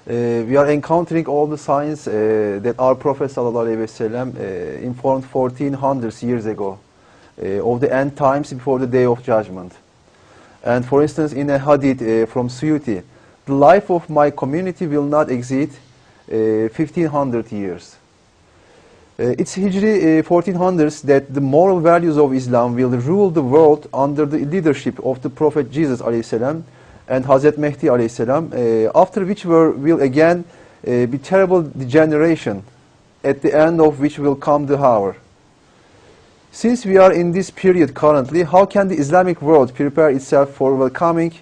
We are encountering all the signs that our Prophet ﷺ informed 1400 years ago of the end times before the day of judgment. And for instance, in a hadith from Suyuti, the life of my community will not exceed 1500 years. It's Hijri 1400s that the moral values of Islam will rule the world under the leadership of the Prophet Jesus ﷺ and Hazrat Mehdi ﷺ, after which will again be terrible degeneration, at the end of which will come the hour. Since we are in this period currently, how can the Islamic world prepare itself for welcoming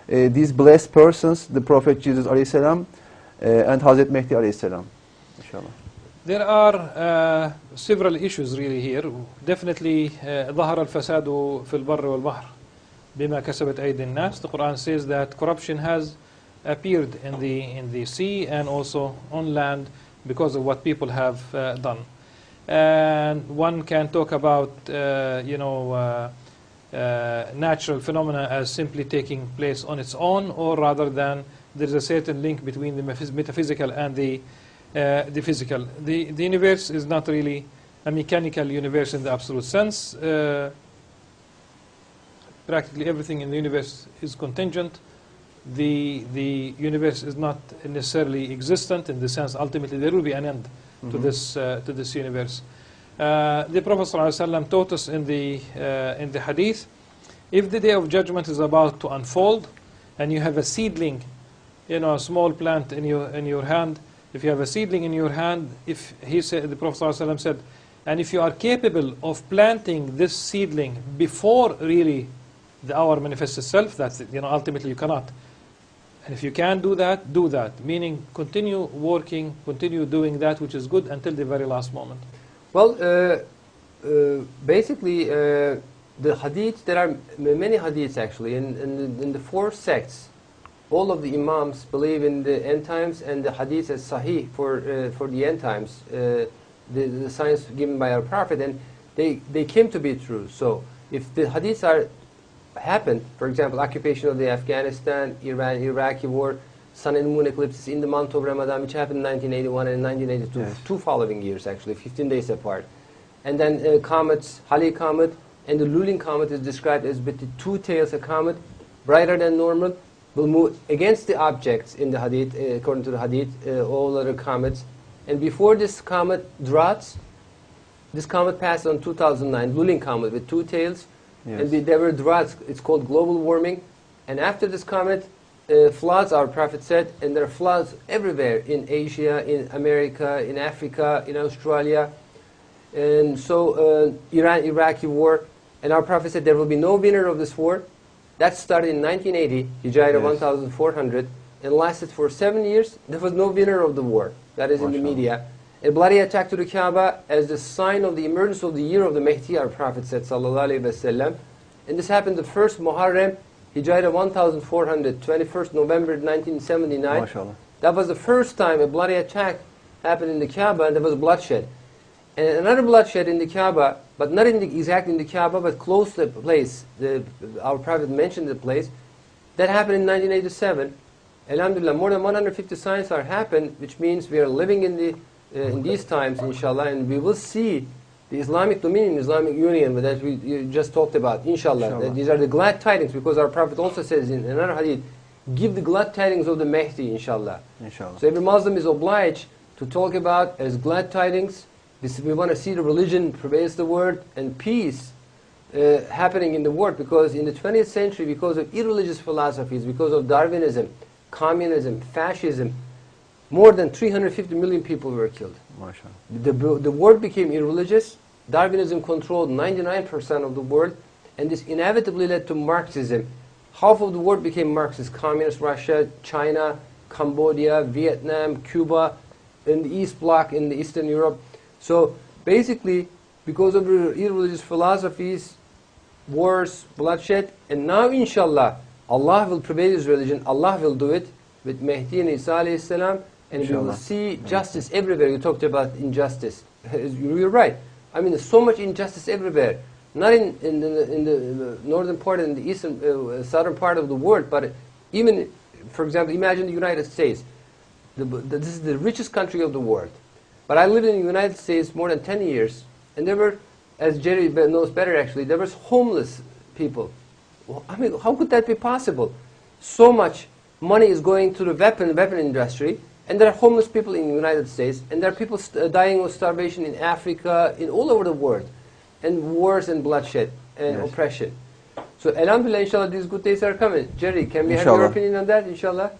these blessed persons, the Prophet Jesus ﷺ and Hazrat Mehdi ﷺ? Inshallah. There are several issues really here. Definitely ظهر الفساد في البر والبحر بما كسبت أيدي الناس. The Quran says that corruption has appeared in the sea and also on land because of what people have done. And one can talk about natural phenomena as simply taking place on its own, or rather than there is a certain link between the metaphysical and the physical. The universe is not really a mechanical universe in the absolute sense. Practically everything in the universe is contingent. The universe is not necessarily existent in the sense ultimately there will be an end to this universe. The Prophet ﷺ taught us in the hadith, if the day of judgment is about to unfold and you have a seedling, a small plant in your hand, if you have a seedling in your hand, the Prophet ﷺ said, and if you are capable of planting this seedling before really the hour manifests itself, that's it, ultimately you cannot. And if you can do that, do that. Meaning, continue working, continue doing that which is good until the very last moment. Well, basically, the hadith, there are many hadiths actually, in the four sects. All of the imams believe in the end times, and the hadith is sahih for the end times, the signs given by our Prophet, and they came to be true. So, if the hadiths happened, for example, occupation of the Afghanistan, Iran, Iraqi war, sun and moon eclipses in the month of Ramadan, which happened in 1981 and 1982, yes. 2 following years actually, 15 days apart. And then comets, Halley comet, and the Lulin comet is described as with the 2 tails, a comet, brighter than normal, will move against the objects in the hadith, according to the hadith, all other comets. And before this comet droughts, this comet passed on 2009, Lulin comet with 2 tails, yes. And there were droughts, it's called global warming. And after this comet, floods, our Prophet said, and there are floods everywhere, in Asia, in America, in Africa, in Australia. And so Iran-Iraqi war, and our Prophet said there will be no winner of this war. That started in 1980, Hijrah 1400, and lasted for 7 years. There was no winner of the war. That is in the media. A bloody attack to the Kaaba as the sign of the emergence of the year of the Mahdi, our Prophet said, sallallahu alaihi wasallam. And this happened the first Muharram, Hijrah 1400, 21st November 1979. MashaAllah. That was the first time a bloody attack happened in the Kaaba, and there was bloodshed. And another bloodshed in the Kaaba, but not exactly in the Kaaba, but close to the place. Our Prophet mentioned the place. That happened in 1987. Alhamdulillah, more than 150 signs are happened, which means we are living in these times, inshallah, and we will see the Islamic dominion, Islamic union that we just talked about, inshallah. These are the glad tidings, because our Prophet also says in another hadith, give the glad tidings of the Mahdi, inshallah. So every Muslim is obliged to talk about as glad tidings. We want to see the religion prevails the world and peace happening in the world, because in the 20th century, because of irreligious philosophies, because of Darwinism, communism, fascism, more than 350 million people were killed. The world became irreligious. Darwinism controlled 99% of the world, and this inevitably led to Marxism. Half of the world became Marxist: Communist Russia, China, Cambodia, Vietnam, Cuba, in the East Bloc, in the Eastern Europe. So basically, because of irreligious philosophies, wars, bloodshed, and now inshallah, Allah will prevail His religion, Allah will do it with Mahdi and Isa alayhi salam, and inshallah, we will see justice everywhere. You talked about injustice. You're right. I mean, there's so much injustice everywhere. Not in the northern part and the eastern, southern part of the world, but even, for example, imagine the United States. This is the richest country of the world. But I lived in the United States more than 10 years, and there were, as Jerry knows better actually, there was homeless people. Well, I mean, how could that be possible? So much money is going to the weapon industry, and there are homeless people in the United States, and there are people dying of starvation in Africa, in all over the world, and wars and bloodshed and oppression. So, alhamdulillah, inshallah, these good days are coming. Jerry, can we have your opinion on that, inshallah?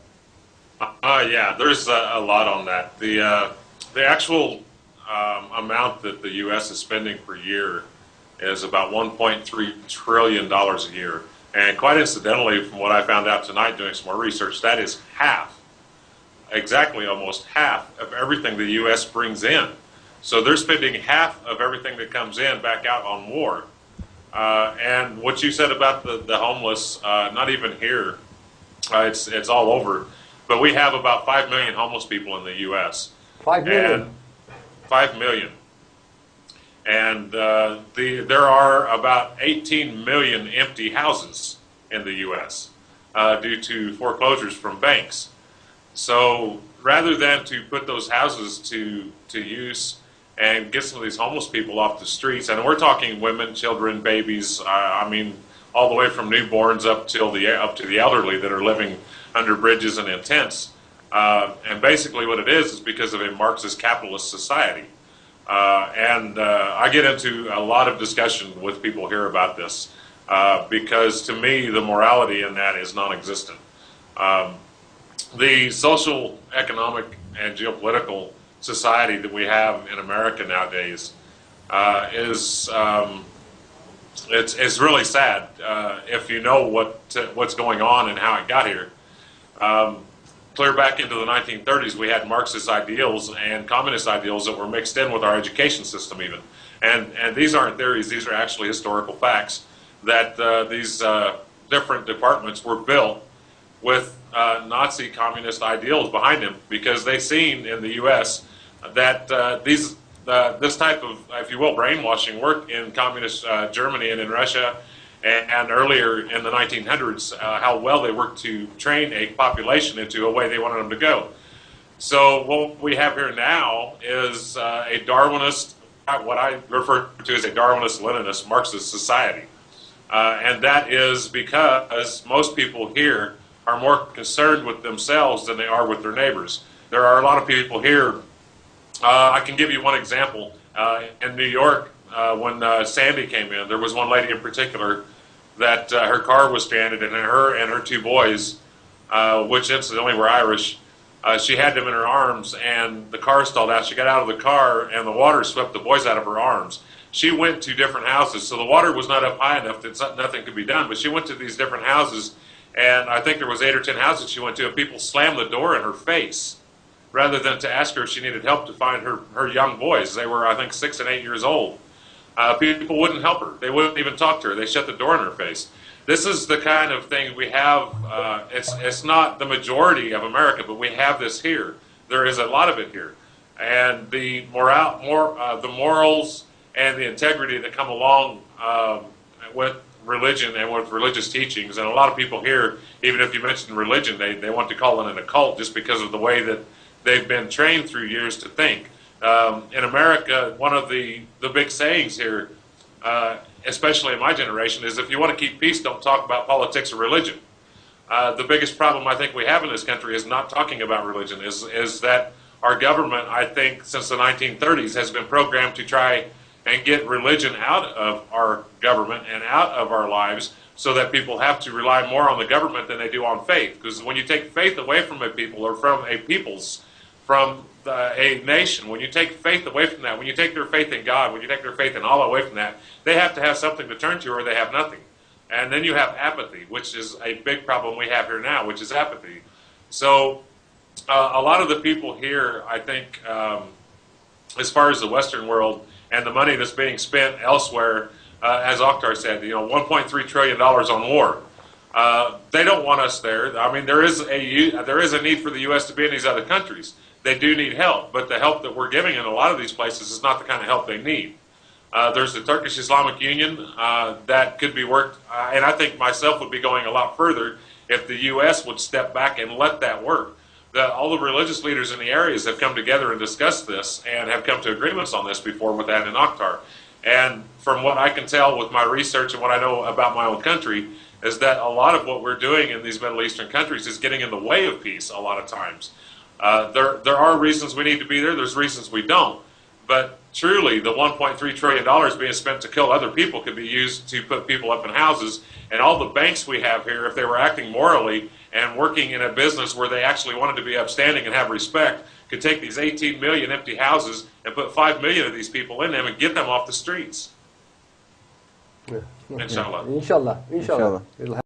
Yeah, there's a lot on that. The actual amount that the U.S. is spending per year is about $1.3 trillion a year. And quite incidentally, from what I found out tonight doing some more research, that is half, exactly almost half of everything the U.S. brings in. So they're spending half of everything that comes in back out on war. And what you said about the homeless, not even here, it's all over. But we have about 5 million homeless people in the U.S. 5 million? And 5 million. And there are about 18 million empty houses in the U.S. Due to foreclosures from banks. So rather than to put those houses to use and get some of these homeless people off the streets, and we're talking women, children, babies, I mean, all the way from newborns up to the elderly that are living under bridges and in tents. And basically what it is because of a Marxist capitalist society. I get into a lot of discussion with people here about this because to me the morality in that is non-existent. The social, economic, and geopolitical society that we have in America nowadays is it's really sad if you know what's going on and how it got here. Clear back into the 1930s, we had Marxist ideals and communist ideals that were mixed in with our education system even. And these aren't theories, these are actually historical facts that these different departments were built with Nazi communist ideals behind them because they seen in the U.S. that this type of, if you will, brainwashing worked in communist Germany and in Russia and earlier in the 1900s, how well they worked to train a population into a way they wanted them to go. So what we have here now is a Darwinist, what I refer to as a Darwinist, Leninist, Marxist society. And that is because most people here are more concerned with themselves than they are with their neighbors. There are a lot of people here, I can give you one example. In New York, when Sandy came in, there was one lady in particular that her car was stranded, and her two boys, which incidentally were Irish, she had them in her arms, and the car stalled out. She got out of the car, and the water swept the boys out of her arms. She went to different houses, so the water was not up high enough that nothing could be done, but she went to these different houses, and I think there was 8 or 10 houses she went to, and people slammed the door in her face rather than to ask her if she needed help to find her young boys. They were, I think, 6 and 8 years old. People wouldn't help her. They wouldn't even talk to her. They shut the door in her face. This is the kind of thing we have. It's not the majority of America, but we have this here. There is a lot of it here. And the morals and the integrity that come along with religion and with religious teachings, and a lot of people here, even if you mention religion, they want to call it an occult just because of the way that they've been trained through years to think. In America, one of the big sayings here, especially in my generation, is if you want to keep peace, don't talk about politics or religion. The biggest problem I think we have in this country is not talking about religion, is that our government, I think, since the 1930s has been programmed to try and get religion out of our government and out of our lives so that people have to rely more on the government than they do on faith. Because when you take faith away from a people or from a people's, from a nation, when you take faith away from that, when you take their faith in God, when you take their faith in Allah away from that, they have to have something to turn to or they have nothing. And then you have apathy, which is a big problem we have here now, which is apathy. So a lot of the people here, I think, as far as the Western world and the money that's being spent elsewhere, as Akhtar said, $1.3 trillion on war. They don't want us there. I mean, there is a need for the U.S. to be in these other countries. They do need help, but the help that we're giving in a lot of these places is not the kind of help they need. There's the Turkish Islamic Union that could be worked, and I think myself would be going a lot further if the U.S. would step back and let that work. all the religious leaders in the areas have come together and discussed this and have come to agreements on this before with that in Akhtar. And from what I can tell with my research and what I know about my own country, is that a lot of what we're doing in these Middle Eastern countries is getting in the way of peace a lot of times. There are reasons we need to be there, there's reasons we don't. But truly, the $1.3 trillion being spent to kill other people could be used to put people up in houses. And all the banks we have here, if they were acting morally and working in a business where they actually wanted to be upstanding and have respect, could take these 18 million empty houses and put 5 million of these people in them and get them off the streets. Yeah. Inshallah. Inshallah. Inshallah. Inshallah.